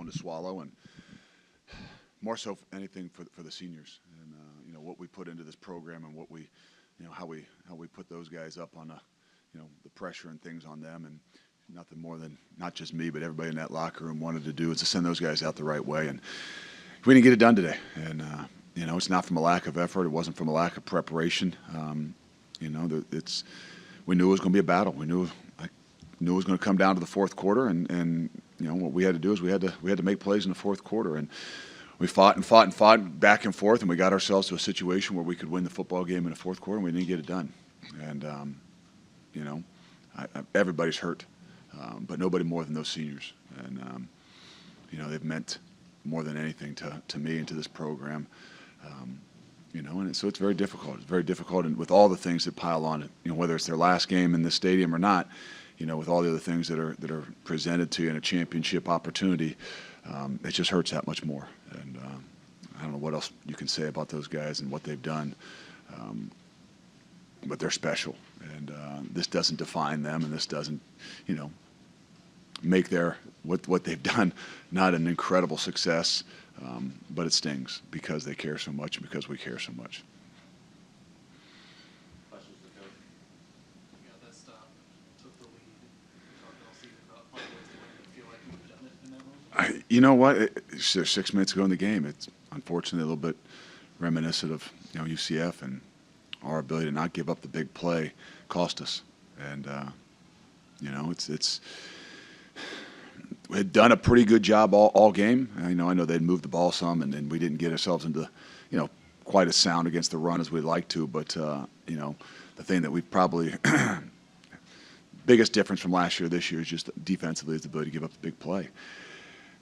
one to swallow, and more so anything for the seniors. And what we put into this program and what we, how we put those guys up on the pressure and things on them, and nothing more than not just me, but everybody in that locker room wanted to do is to send those guys out the right way. And we didn't get it done today. And it's not from a lack of effort. It wasn't from a lack of preparation. We knew it was going to be a battle. We knew it was going to come down to the fourth quarter, and what we had to do is we had to make plays in the fourth quarter, and we fought and fought and fought back and forth, and we got ourselves to a situation where we could win the football game in the fourth quarter, and we didn't get it done. And everybody's hurt, but nobody more than those seniors. And they've meant more than anything to me and to this program. And so it's very difficult. It's very difficult, and with all the things that pile on it, whether it's their last game in this stadium or not, with all the other things that are presented to you in a championship opportunity, it just hurts that much more. And I don't know what else you can say about those guys and what they've done, but they're special. And this doesn't define them, and this doesn't, make what they've done not an incredible success, but it stings because they care so much and because we care so much. Questions for Coach? That stop took the lead. We talked all season about finding ways to win. Do you feel like you've done it in that moment? You know what? There's 6 minutes ago in the game. It's unfortunately a little bit reminiscent of UCF, and our ability to not give up the big play cost us. And we had done a pretty good job all game. I know they'd moved the ball some, and we didn't get ourselves into quite as sound against the run as we'd like to. But the thing that we probably biggest difference from last year to this year is just defensively is the ability to give up the big play.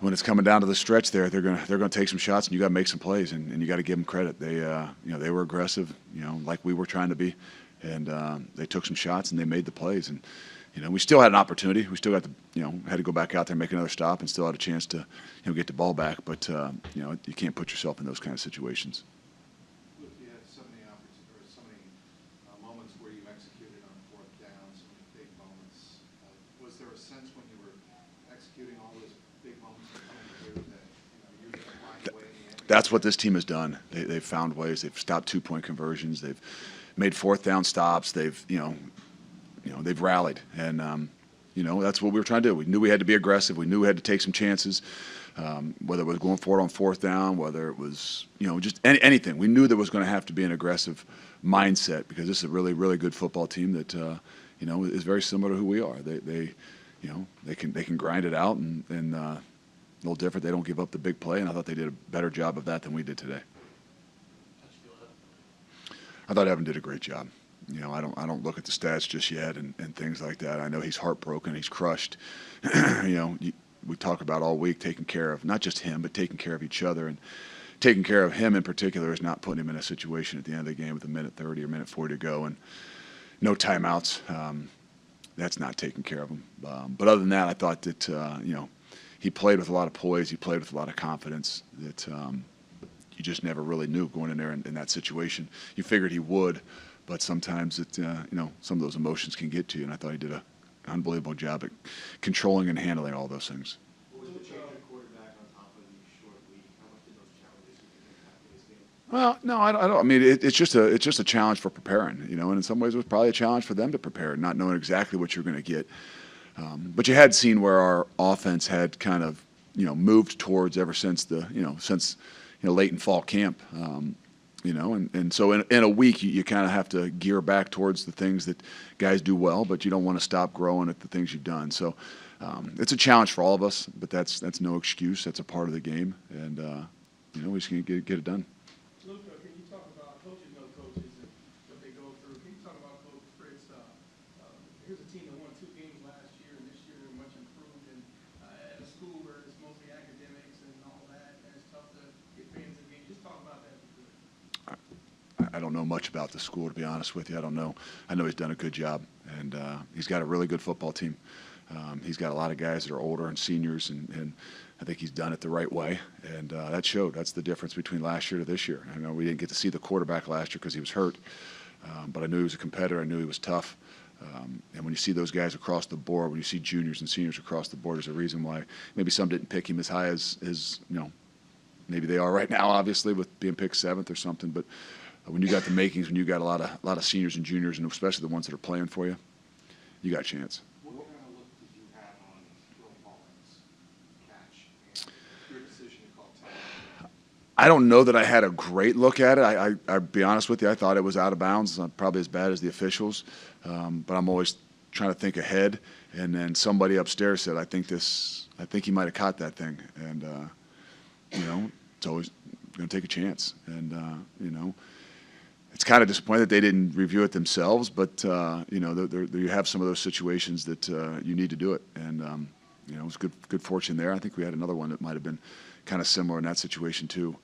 When it's coming down to the stretch there, they're gonna take some shots, and you got to make some plays, and you got to give them credit. They were aggressive, like we were trying to be, and they took some shots and they made the plays. And we still had an opportunity. We still got had to go back out there and make another stop, and still had a chance to get the ball back. But you can't put yourself in those kind of situations. Luke, you had so many moments where you executed on fourth down, so many big moments. Was there a sense when you were executing all those big moments coming through that you were going to find a way in the end? That's what this team has done. They've found ways. They've stopped 2-point conversions. They've made fourth down stops. They've they've rallied, and that's what we were trying to do. We knew we had to be aggressive. We knew we had to take some chances, whether it was going forward on fourth down, whether it was just anything. We knew there was going to have to be an aggressive mindset because this is a really, really good football team that is very similar to who we are. They can grind it out, and a little different. They don't give up the big play, and I thought they did a better job of that than we did today. I thought Evan did a great job. I don't look at the stats just yet and things like that. I know he's heartbroken, he's crushed. We talk about all week taking care of not just him, but taking care of each other, and taking care of him in particular is not putting him in a situation at the end of the game with a minute 30 or minute 40 to go and no timeouts. That's not taking care of him. But other than that, I thought that he played with a lot of poise, he played with a lot of confidence that you just never really knew going in there in that situation. You figured he would. But sometimes some of those emotions can get to you, and I thought he did an unbelievable job at controlling and handling all those things. What was the change of quarterback on top of the short week? How much did those challenges impact this game? Well, no, I don't. I mean, it's just a challenge for preparing, and in some ways it was probably a challenge for them to prepare, not knowing exactly what you're going to get. But you had seen where our offense had kind of moved towards ever since late in fall camp. And so in a week you kind of have to gear back towards the things that guys do well, but you don't want to stop growing at the things you've done. So it's a challenge for all of us, but that's no excuse. That's a part of the game, and we just need to get it done. Luke, can you talk about coaches know coaches and what they go through? Can you talk about Coach Fritz? Here's a team that won 2 games last year, and this year they're much improved. And at a school where it's mostly academics and all that, and it's tough to get fans in games. Just talk about that. I don't know much about the school, to be honest with you. I don't know. I know he's done a good job, and he's got a really good football team. He's got a lot of guys that are older and seniors, and I think he's done it the right way, and that showed. That's the difference between last year to this year. I know we didn't get to see the quarterback last year because he was hurt, but I knew he was a competitor. I knew he was tough. And when you see those guys across the board, when you see juniors and seniors across the board, there's a reason why maybe some didn't pick him as high as maybe they are right now, obviously, with being picked 7th or something. But when you got the makings, when you got a lot of seniors and juniors, and especially the ones that are playing for you, you got a chance. What kind of look did you have on Will Mullins' catch and your decision to call time? I don't know that I had a great look at it. I'll be honest with you. I thought it was out of bounds, probably as bad as the officials. But I'm always trying to think ahead. And then somebody upstairs said, I think he might have caught that thing. And, it's always going to take a chance. And, it's kind of disappointing that they didn't review it themselves. But, you have some of those situations that you need to do it. And, it was good fortune there. I think we had another one that might have been kind of similar in that situation too.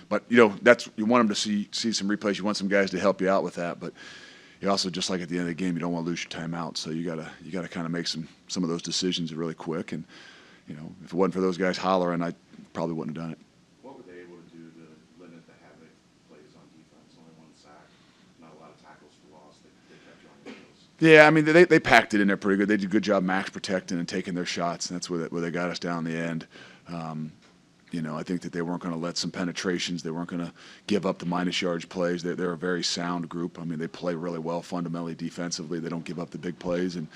But that's, you want them to see some replays. You want some guys to help you out with that. But you also, just like at the end of the game, you don't want to lose your timeout. So you gotta kind of make some of those decisions really quick. And if it wasn't for those guys hollering, I probably wouldn't have done it. What were they able to do to limit the havoc plays on defense? Only 1 sack, not a lot of tackles for loss. They kept you on your heels. Yeah, I mean they packed it in there pretty good. They did a good job max protecting and taking their shots, and that's where they got us down the end. I think that they weren't going to let some penetrations. They weren't going to give up the minus yards plays. They're a very sound group. I mean, they play really well fundamentally defensively. They don't give up the big plays, and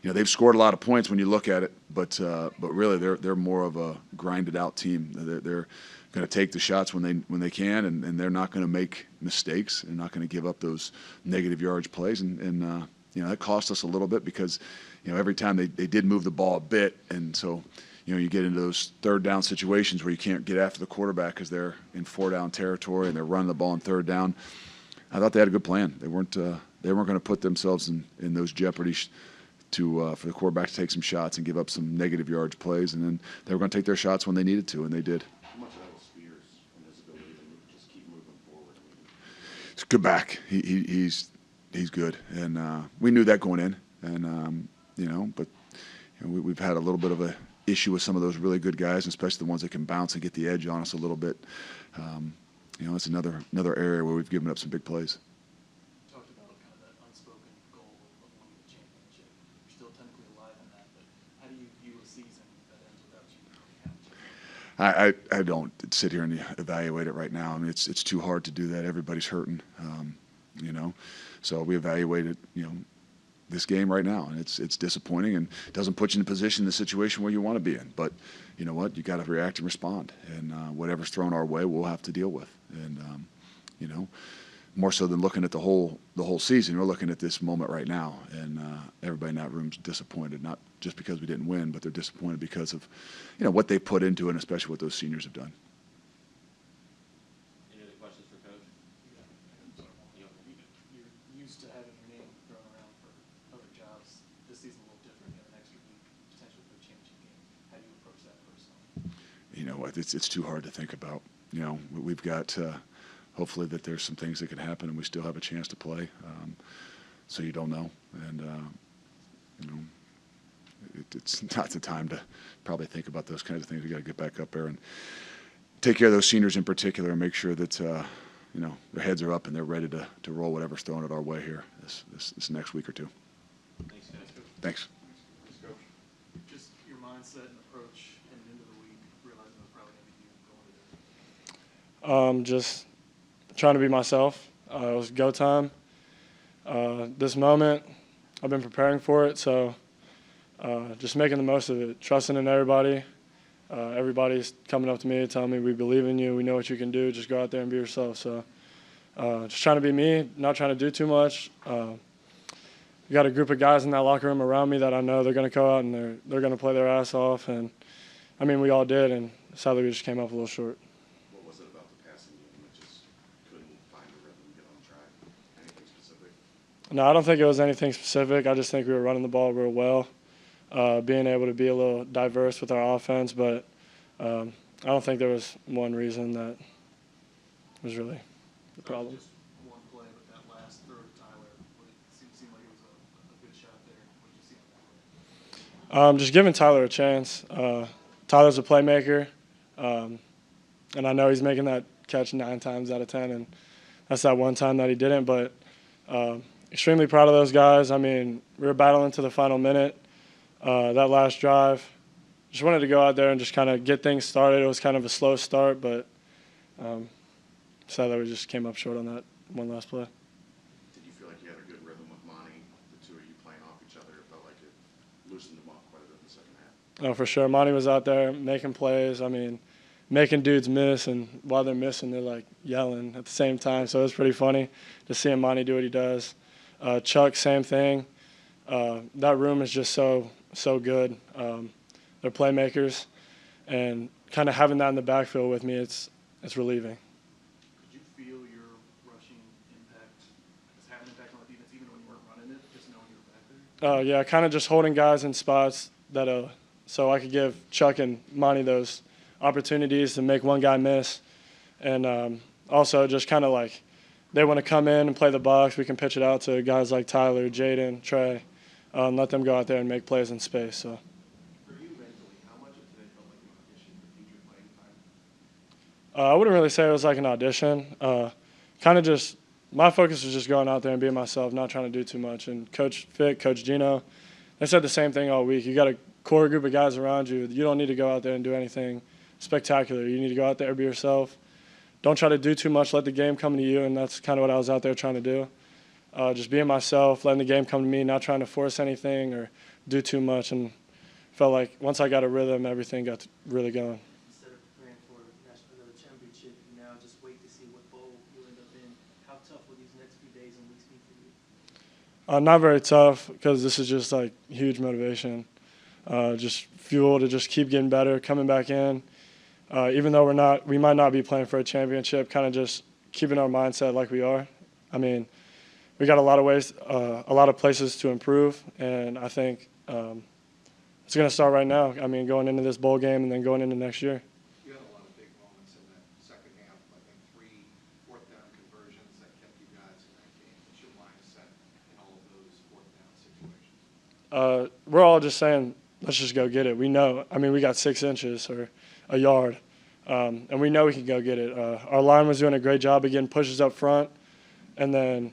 they've scored a lot of points when you look at it. But really, they're more of a grinded out team. They're going to take the shots when they can, and they're not going to make mistakes. They're not going to give up those negative yards plays, and that cost us a little bit because every time they did move the ball a bit, and so. You get into those 3rd down situations where you can't get after the quarterback because they're in 4-down territory and they're running the ball on 3rd down. I thought they had a good plan. They weren't going to put themselves in those jeopardies for the quarterback to take some shots and give up some negative yards plays, and then they were going to take their shots when they needed to, and they did. How much of that was Spears and his ability to just keep moving forward? He's a good back. He's good, and we knew that going in, and but we've had a little bit of a issue with some of those really good guys, especially the ones that can bounce and get the edge on us a little bit. That's another area where we've given up some big plays. You talked about kind of that unspoken goal of winning the championship. You're still technically alive in that, but how do you view a season that ends without you? I don't sit here and evaluate it right now. I mean, it's too hard to do that. Everybody's hurting, So we evaluated, this game right now, and it's disappointing and doesn't put you in a position, the situation where you want to be in. But you know what? You got to react and respond, and whatever's thrown our way, we'll have to deal with. And more so than looking at the whole season, we're looking at this moment right now, and everybody in that room's disappointed, not just because we didn't win, but they're disappointed because of what they put into it, and especially what those seniors have done. Any other questions for Coach? You're used to having your name thrown around for other jobs. This season's a little different. You have an extra week, potentially for a championship game. How do you approach that personally? It's too hard to think about. We've got hopefully that there's some things that can happen, and we still have a chance to play. So you don't know, and it's not the time to probably think about those kinds of things. We got to get back up there and take care of those seniors in particular, and make sure that their heads are up and they're ready to roll whatever's thrown at our way here this next week or two. Thanks, guys. Thanks. Thanks, Coach. Just your mindset and approach heading into the week, realizing it's probably going to be you going into it. Just trying to be myself. It was go time. This moment, I've been preparing for it, so just making the most of it, trusting in everybody. Everybody's coming up to me, telling me we believe in you, we know what you can do, just go out there and be yourself. So just trying to be me, not trying to do too much. We got a group of guys in that locker room around me that I know they're going to go out and they're going to play their ass off. And, I mean, we all did, and sadly we just came up a little short. What was it about the passing game that just couldn't find a rhythm and get on track? Anything specific? No, I don't think it was anything specific. I just think we were running the ball real well, being able to be a little diverse with our offense. But I don't think there was one reason that was really the problem. Just one play with that last throw to Tyler. It seemed like it was a good shot there. What did you see on that play? Just giving Tyler a chance. Tyler's a playmaker, and I know he's making that catch 9 times out of 10, and that's that one time that he didn't. But extremely proud of those guys. I mean, we were battling to the final minute. That last drive, just wanted to go out there and just kind of get things started. It was kind of a slow start, but sad that we just came up short on that one last play. Did you feel like you had a good rhythm with Monty, the two of you playing off each other? It felt like it loosened them up quite a bit in the second half. Oh, for sure. Monty was out there making plays. I mean, making dudes miss, and while they're missing, they're like yelling at the same time. So it was pretty funny to see Monty do what he does. Chuck, same thing. That room is just so good. They're playmakers, and kind of having that in the backfield with me, it's relieving. Could you feel your rushing impact as having an impact on the defense, even when you weren't running it, just knowing you were back there? Yeah, kind of just holding guys in spots that so I could give Chuck and Monty those opportunities to make one guy miss, and also just kind of like they want to come in and play the box. We can pitch it out to guys like Tyler, Jaden, Trey, let them go out there and make plays in space. So. For you mentally, how much of today felt like an audition for future playing time? I wouldn't really say it was like an audition. Kind of just my focus was just going out there and being myself, not trying to do too much. And Coach Fick, Coach Gino, they said the same thing all week. You got a core group of guys around you. You don't need to go out there and do anything spectacular. You need to go out there, be yourself. Don't try to do too much. Let the game come to you, and that's kind of what I was out there trying to do. Just being myself, letting the game come to me, not trying to force anything or do too much. And felt like once I got a rhythm, everything got really going. Instead of preparing for the championship, you now just wait to see what bowl you end up in. How tough will these next few days and weeks be for you? Not very tough, because this is just like huge motivation. Just fuel to just keep getting better, coming back in. Even though we might not be playing for a championship, kind of just keeping our mindset like we are. I mean, we got a lot of places to improve, and I think it's going to start right now. I mean, going into this bowl game and then going into next year. You had a lot of big moments in that second half. I think 3 fourth-down conversions that kept you guys in that game. What's your mindset in all of those fourth-down situations? We're all just saying, let's just go get it. We know. I mean, we got 6 inches or a yard, and we know we can go get it. Our line was doing a great job of getting pushes up front, and then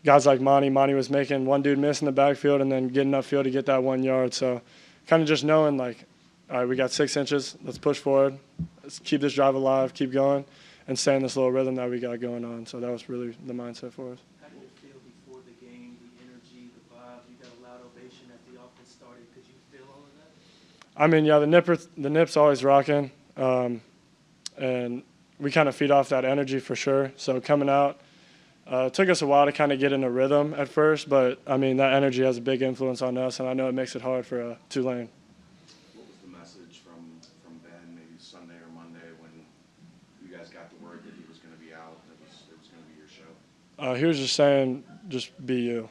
guys like Monty was making one dude miss in the backfield and then getting upfield to get that 1 yard. So kind of just knowing, like, all right, we got 6 inches. Let's push forward. Let's keep this drive alive, keep going, and stay in this little rhythm that we got going on. So that was really the mindset for us. How did it feel before the game, the energy, the vibe? You got a loud ovation as the offense started. Could you feel all of that? I mean, yeah, the nip's always rocking, and we kind of feed off that energy for sure. So coming out, it took us a while to kind of get in a rhythm at first, but I mean that energy has a big influence on us, and I know it makes it hard for Tulane. What was the message from Ben, maybe Sunday or Monday, when you guys got the word that he was going to be out, that it was going to be your show? He was just saying, just be you.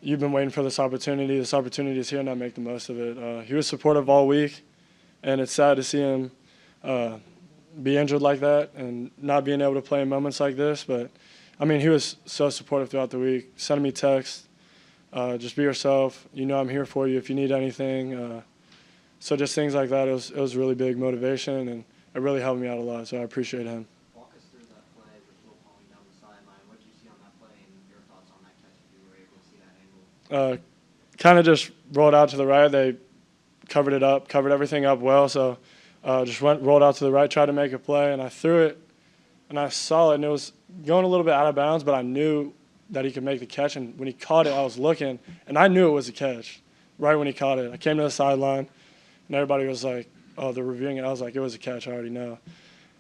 You've been waiting for this opportunity. This opportunity is here, now make the most of it. He was supportive all week, and it's sad to see him be injured like that and not being able to play in moments like this. But, I mean, he was so supportive throughout the week, sending me texts, just be yourself. You know I'm here for you if you need anything. So just things like that, it was really big motivation, and it really helped me out a lot, so I appreciate him. Walk us through that play with Will falling down the sideline. What did you see on that play, and your thoughts on that catch if you were able to see that angle? Kind of just rolled out to the right. They covered it up, covered everything up well, so just rolled out to the right, tried to make a play, and I threw it, and I saw it, and it was going a little bit out of bounds, but I knew that he could make the catch, and when he caught it, I was looking, and I knew it was a catch right when he caught it. I came to the sideline, and everybody was like, oh, they're reviewing it. I was like, it was a catch, I already know.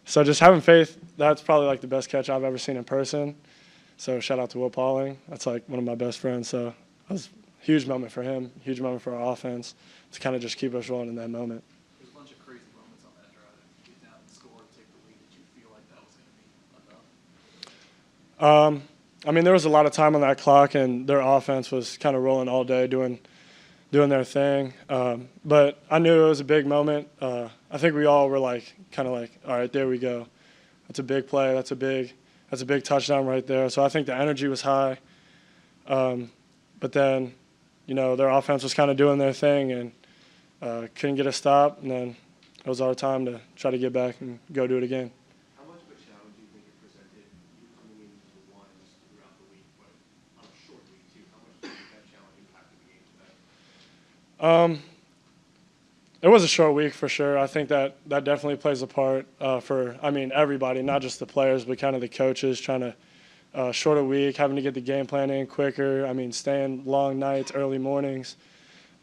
So just having faith, that's probably like the best catch I've ever seen in person. So shout out to Will Pauling. That's like one of my best friends. So it was a huge moment for him, huge moment for our offense to kind of just keep us rolling in that moment. There's a bunch of crazy moments on that drive. Get down and score and take the lead. Did you feel like that was going to be enough? I mean, there was a lot of time on that clock, and their offense was kind of rolling all day, doing their thing. But I knew it was a big moment. I think we all were like, kind of like, all right, there we go. That's a big play. That's a big touchdown right there. So I think the energy was high. But then, you know, their offense was kind of doing their thing and couldn't get a stop. And then it was our time to try to get back and go do it again. How much of a challenge do you think it presented you coming into the ones throughout the week, It was a short week for sure. I think that definitely plays a part for, everybody, not just the players, but kind of the coaches trying to shorter week, having to get the game plan in quicker. Staying long nights, early mornings.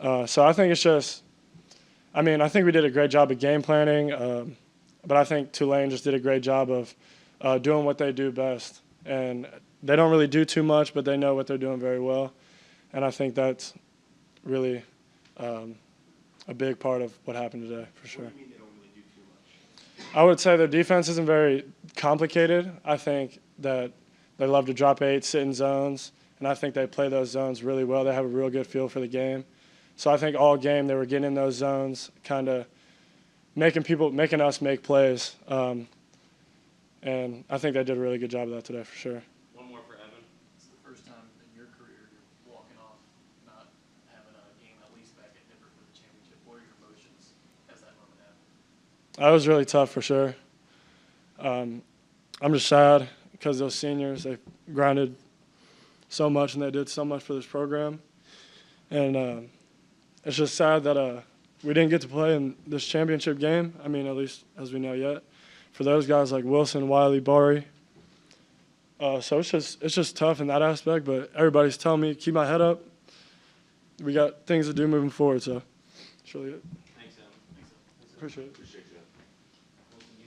So I think it's just, I think we did a great job of game planning, but I think Tulane just did a great job of doing what they do best. And they don't really do too much, but they know what they're doing very well. And I think that's really a big part of what happened today, for sure. What do you mean they don't really do too much? I would say their defense isn't very complicated. I think that they love to drop 8, sit in zones, and I think they play those zones really well. They have a real good feel for the game. So I think all game they were getting in those zones, kind of making us make plays. And I think they did a really good job of that today, for sure. One more for Evan. It's the first time in your career you're walking off not having a game at least back at Denver for the championship. What are your emotions as that moment happened? That was really tough, for sure. I'm just sad because those seniors, they grinded so much and they did so much for this program. And it's just sad that we didn't get to play in this championship game, at least as we know yet, for those guys like Wilson, Wiley, Bari. So it's just tough in that aspect, but everybody's telling me to keep my head up. We got things to do moving forward, so that's really it. Thanks, Evan. Thanks, Evan. Appreciate it. Appreciate you. Wilson, you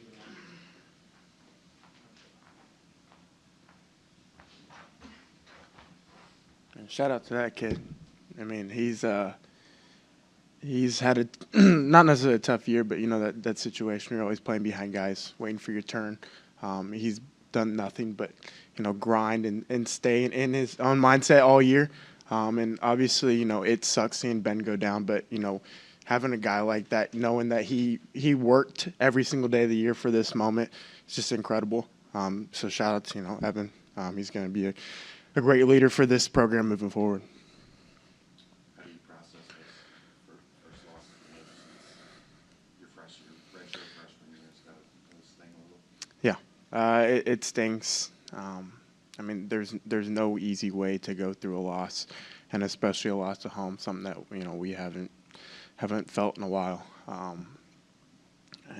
and And shout out to that kid. He's had a not necessarily a tough year, but that situation you're always playing behind guys, waiting for your turn. He's done nothing but grind and stay in his own mindset all year. And obviously it sucks seeing Ben go down, but having a guy like that, knowing that he worked every single day of the year for this moment, it's just incredible. So shout out to Evan. He's going to be a great leader for this program moving forward. How do you process this for first loss of your freshman year? It's got to sting a little. Yeah, it stings. There's no easy way to go through a loss, and especially a loss at home, something that we haven't felt in a while.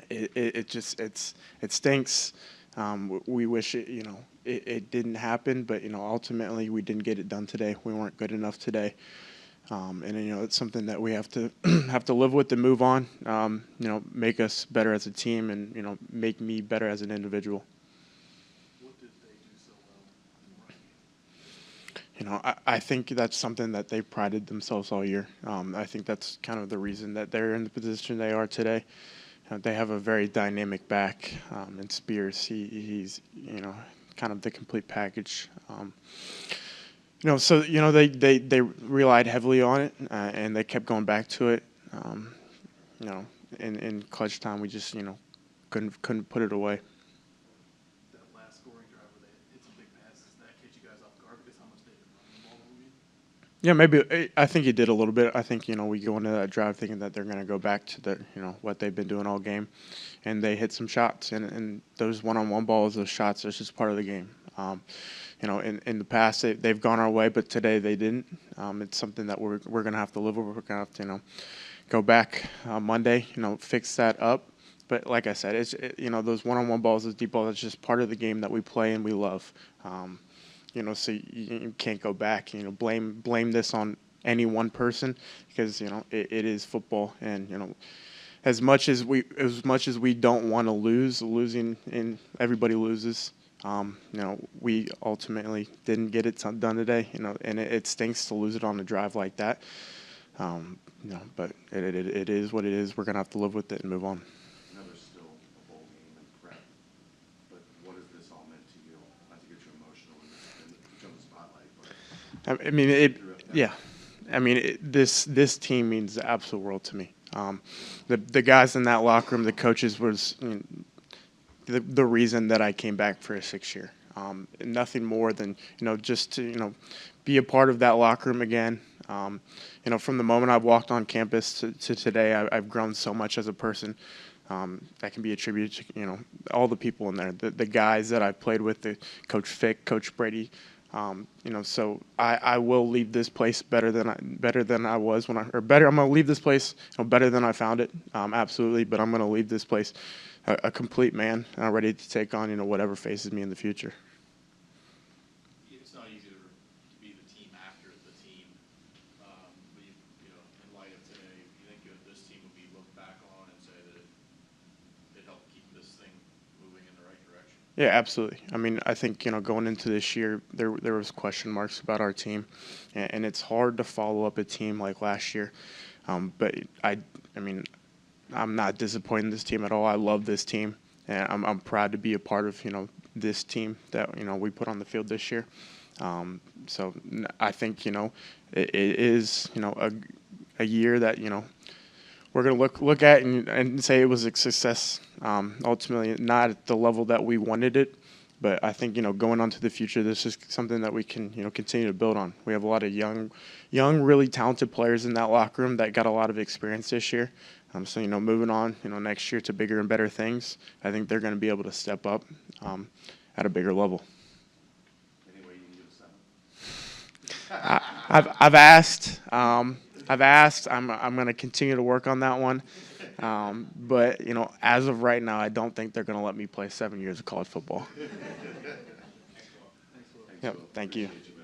It stinks. We wish it didn't happen, but ultimately we didn't get it done today. We weren't good enough today, and it's something that we have to live with and move on. Make us better as a team, and make me better as an individual. what did they do so well? I think that's something that they prided themselves all year. I think that's kind of the reason that they're in the position they are today. They have a very dynamic back, and Spears, he's kind of the complete package. So they relied heavily on it, and they kept going back to it. In clutch time, we just couldn't put it away. That last scoring drive where they hit some big passes, that catch you guys off guard because how much they've been running the ball over you? Yeah, maybe. I think he did a little bit. I think, we go into that drive thinking that they're going to go back to what they've been doing all game, and they hit some shots. And those one-on-one balls, those shots, are just part of the game. In the past, they've gone our way, but today they didn't. It's something that we're going to have to live with. We're going to have to, go back Monday, fix that up. But like I said, those one-on-one balls, those deep balls, it's just part of the game that we play and we love. So you can't go back, blame this on any one person because, it is football. And, as much as we don't want to losing and everybody loses, we ultimately didn't get it done today, and it stinks to lose it on a drive like that. But it is what it is. We're going to have to live with it and move on. I know there's still a bowl game and prep, but what has this all meant to you? Not to get you emotional and become the spotlight, but This team means the absolute world to me. The guys in that locker room, the coaches was the reason that I came back for a 6th year. Nothing more than just to be a part of that locker room again. From the moment I've walked on campus to today, I've grown so much as a person. That can be attributed to all the people in there, the guys that I've played with, the Coach Fick, Coach Brady, So I will leave this place better than I was when or better. I'm gonna leave this place better than I found it, absolutely. But I'm gonna leave this place a complete man, ready to take on whatever faces me in the future. It's not easy to be the team after the team, but in light of today, you think this team would be looked back on and say that it helped keep this thing moving in the right direction? Yeah, absolutely. I mean, I think going into this year, there was question marks about our team, and it's hard to follow up a team like last year. But I mean, I'm not disappointed in this team at all. I love this team, and I'm proud to be a part of this team that we put on the field this year. I think it is a year that we're going to look at and say it was a success. Ultimately, not at the level that we wanted it, but I think going on to the future, this is something that we can continue to build on. We have a lot of young, really talented players in that locker room that got a lot of experience this year. So moving on, next year to bigger and better things, I think they're going to be able to step up at a bigger level. Any way you can give a 7? I've asked. I'm going to continue to work on that one. But as of right now, I don't think they're going to let me play 7 years of college football. Yep. Thank you. Appreciate you.